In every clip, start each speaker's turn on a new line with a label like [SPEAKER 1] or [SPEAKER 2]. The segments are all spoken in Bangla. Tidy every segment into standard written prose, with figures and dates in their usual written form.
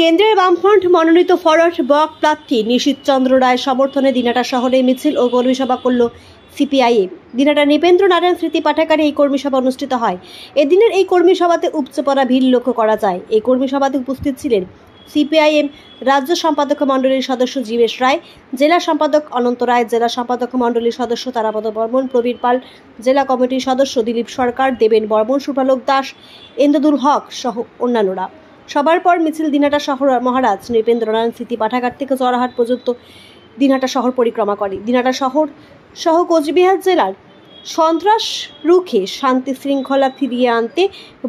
[SPEAKER 1] কেন্দ্রের বামফ্রন্ট মনোনীত ফরওয়ার্ড ব্লক প্রার্থী নিশীথ চন্দ্র রায় সমর্থনে দিনহাটা শহরে মিছিল ও কর্মী সভা করল সিপিআইএম। দিনহাটা নৃপেন্দ্র নারায়ণ স্মৃতি পাঠাগারে এই কর্মী সভা অনুষ্ঠিত হয়। এদিনের এই কর্মী সভাতে উপচে পড়া ভিড় লক্ষ্য করা যায়। এই কর্মী সভাতে উপস্থিত ছিলেন সিপিআইএম রাজ্য সম্পাদক মণ্ডলীর সদস্য জীবেশ রায়, জেলা সম্পাদক অনন্ত রায়, জেলা সম্পাদক মণ্ডলীর সদস্য তারাপদ বর্মন, প্রবীর পাল, জেলা কমিটির সদস্য দিলীপ সরকার, দেবেন বর্মন, সুভালোক দাস, ইন্দ্রদুল হক সহ অন্যান্যরা। সবার পর মিছিল দিনহাটা শহর মহারাজ নৃপেন্দ্র নারায়ণ স্মৃতি পাঠাগার থেকে জোড়াহাট পর্যন্ত দিনহাটা শহর পরিক্রমা করে। দিনহাটা শহর সহ কোচবিহার জেলার সন্ত্রাস রুখে শান্তি শৃঙ্খলা ফিরিয়ে আনতে,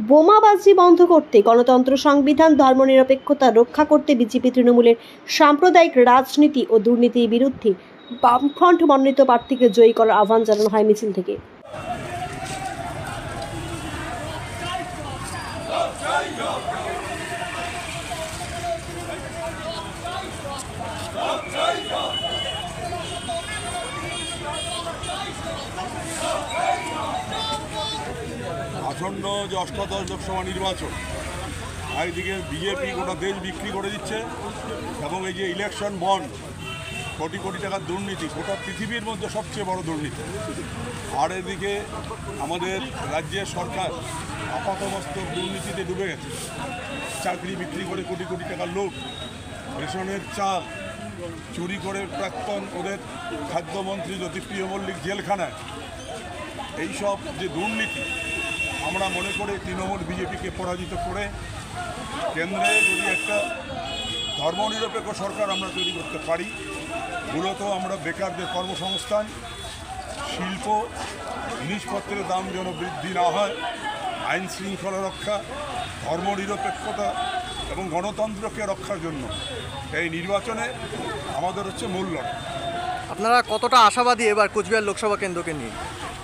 [SPEAKER 1] বোমাবাজি বন্ধ করতে, গণতন্ত্র, সংবিধান, ধর্মনিরপেক্ষতা রক্ষা করতে বিজেপি তৃণমূলের সাম্প্রদায়িক রাজনীতি ও দুর্নীতির বিরুদ্ধে বামফ্রন্ট মনোনীত প্রার্থীকে জয়ী করার আহ্বান জানানো হয় মিছিল থেকে।
[SPEAKER 2] আসন্ন যে অষ্টাদশ লোকসভা নির্বাচন, একদিকে বিজেপি গোটা দেশ বিক্রি করে দিচ্ছে এবং এই যে ইলেকশন বন্ড, কোটি কোটি টাকার দুর্নীতি, গোটা পৃথিবীর মধ্যে সবচেয়ে বড় দুর্নীতি। আর এদিকে আমাদের রাজ্যের সরকার আপাতমস্তক দুর্নীতিতে ডুবে গেছে। চাকরি বিক্রি করে কোটি কোটি টাকার লোক, রেশনের চাল চুরি করে প্রাক্তন ওদের খাদ্যমন্ত্রী জ্যোতিপ্রিয় মল্লিক জেলখানায়। এইসব যে দুর্নীতি, আমরা মনে করি তৃণমূল বিজেপিকে পরাজিত করে কেন্দ্রে যদি একটা ধর্মনিরপেক্ষ সরকার আমরা তৈরি করতে পারি, মূলত আমরা বেকারদের কর্মসংস্থান, শিল্প, জিনিসপত্রের দাম যেন বৃদ্ধি না হয়, আইন শৃঙ্খলা রক্ষা, ধর্মনিরপেক্ষতা এবং গণতন্ত্রকে রক্ষার জন্য এই নির্বাচনে আমাদের হচ্ছে মূল লড়াই।
[SPEAKER 3] আপনারা কতটা আশাবাদী এবার কোচবিহার লোকসভা কেন্দ্রকে নিয়ে?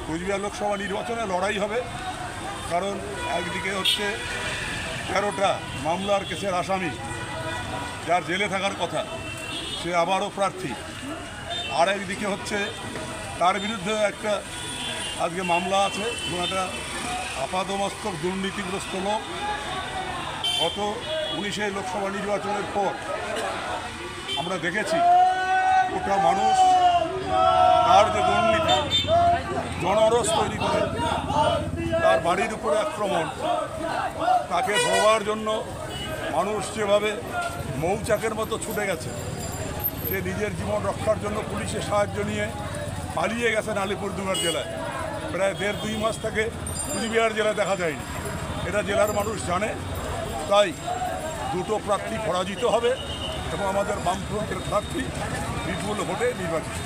[SPEAKER 2] কোচবিহার লোকসভা নির্বাচনে লড়াই হবে, কারণ একদিকে হচ্ছে 13টা মামলার কেসের আসামি, যার জেলে থাকার কথা, সে আবারও প্রার্থী। আর একদিকে হচ্ছে তার বিরুদ্ধে একটা আজকে মামলা আছে, একটা আপাতমস্তক দুর্নীতিগ্রস্ত লোক। গত 19 লোকসভা নির্বাচনের পর আমরা দেখেছি ওটা মানুষ তার যে দুর্নীতি, জনরস তৈরি করে, তার বাড়ির উপরে আক্রমণ, তাকে ধরবার জন্য মানুষ যেভাবে মৌচাকের মতো ছুটে গেছে, সে নিজের জীবন রক্ষার জন্য পুলিশের সাহায্য নিয়ে পালিয়ে গেছেন আলিপুরদুয়ার জেলায়। প্রায় 1.5-2 মাস থেকে কোচবিহার জেলায় দেখা যায়নি। এটা জেলার মানুষ জানে। তাই দুটো প্রার্থী পরাজিত হবে এবং আমাদের বামফ্রন্টের প্রার্থী বিপুল ভোটে নির্বাচিত।